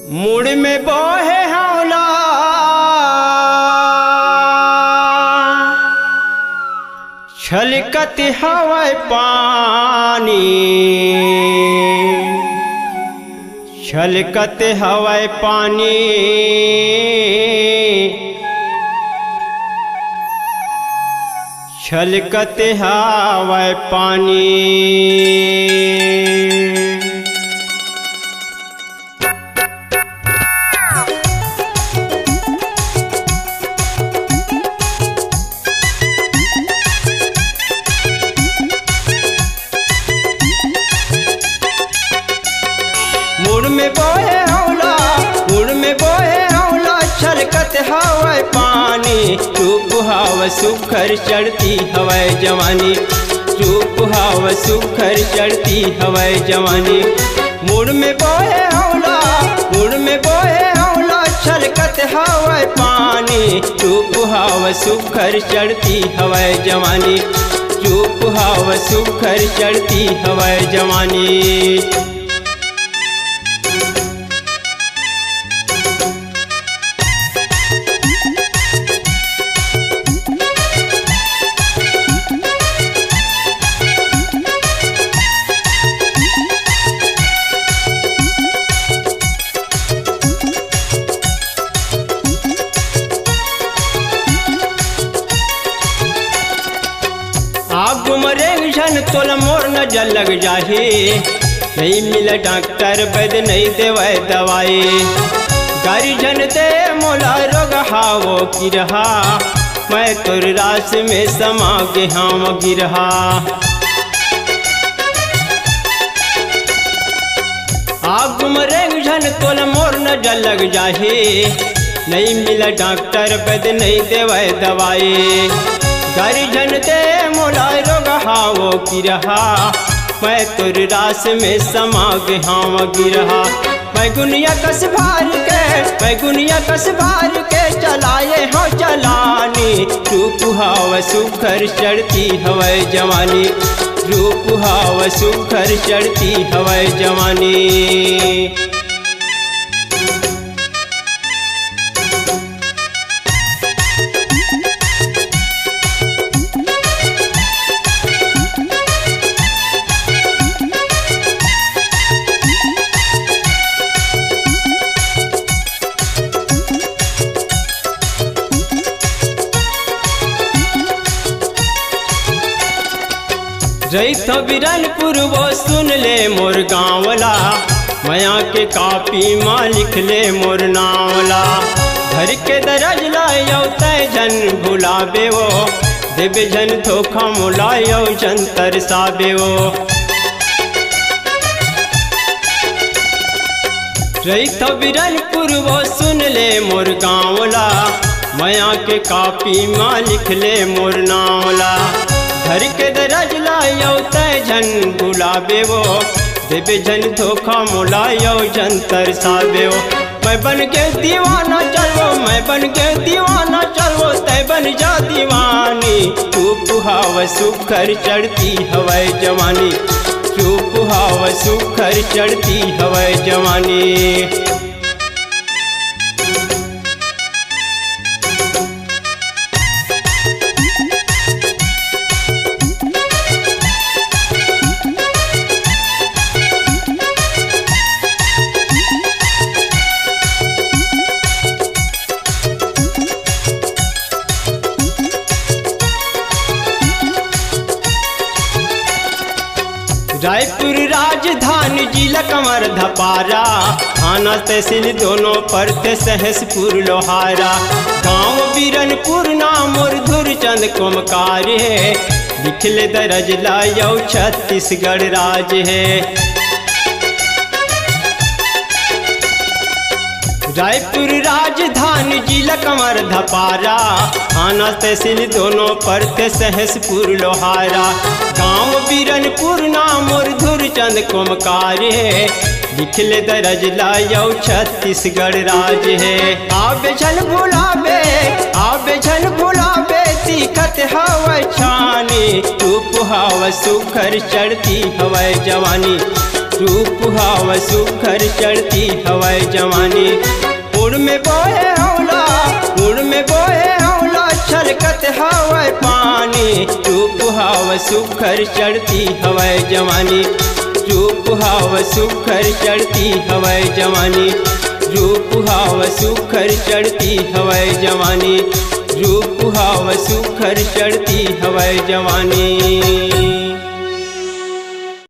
मुड़ में बोहे हौला छलकत हवाए पानी, छलकत हवाए पानी, छलकत हवाए पानी। मुड़ में बोहे हौला, मुड़ में बोहे हौला, छलकत हवाए पानी। चुप हवा सुखर चढ़ती हवाए जवानी, चुप हवा सुखर चढ़ती हवाए जवानी। मुड़ में बोहे हौला, मुड़ में बोहे हौला, छलकत हवाए पानी। चुप हवा सुखर चढ़ती हवाए जवानी, चुप हवा सुखर चढ़ती हवाए जवानी। आग मरे झन तोल मोर नजर लग जाही, नहीं मिले डॉक्टर वैद नहीं देवे दवाई। गर्जन दे मोला रोग हावो की रहा, मैं तोर रास में समा गे हम गिरहा। आग मरे झन तोल मोर नजर लग जाही, नहीं मिले डॉक्टर वैद नहीं देवे दवाई। गर्जन दे मोला रोग हावो की रहा, मैं तोर रास में समा गे हम गिरहा। मैं गुनिया कस भार के, मैं गुनिया कस भार के चलाए हो चलानी। रूप हवा सुखर चढ़ती हवाए जवानी, रूप हवा सुखर चढ़ती हवाए जवानी। रही तो बिरनपुर वो सुन ले मोर गाँवला, मया के कापी माँ लिख ले मोर नावला। घर के दरज लायो तय जन भुलाबे वो, देवे जन धोखा मुलायो जन तरसाबे वो। रही तो बिरनपुर वो सुन ले मोर गाँवला, मया के कापी माँ लिख ले मोर नावला। घर के दरज लायो तय जन बुलाबे वो, देवे जन धोखा मुलायो जन तरसाबे वो। मैं बन के दीवाना चलो, मैं बन के दीवाना चलो, तय बन जा दीवानी। चुप हवा सुखर चढ़ती हवाए जवानी, चुप हवा सुखर चढ़ती हवाए जवानी। रायपुर राजधानी जिला कमर धपारा, थाना तहसील दोनों परते सहसपुर लोहारा। गांव बिरनपुर नाम और धुरचंद कोमकार है, लिखले दरज लायो छत्तीसगढ़ राज है। रायपुर राजधानी जिला कमर धपारा, थाना तहसील दोनों परते सहसपुर लोहारा। गांव बिरनपुर नाम और धुरचंद कोमकार है, लिखले दरज लायो छत्तीसगढ़ राज है। आबे झन भुलाबे, आबे झन भुलाबे, तीखत हवा छानी। चुप हवा सुखर चढ़ती हवाए जवानी, रूप हाव सुघर चढ़ती हवाए जवानी। उड़ में बोहे हौला, उड़ में बोहे हौला, छलकत हवाए पानी। रूप हाव सुघर चढ़ती हवाए जवानी, रूप हाव सुघर चढ़ती हवाए जवानी। रूप हाव सुघर चढ़ती हवाए जवानी, रूप हाव सुघर चढ़ती हवाए जवानी।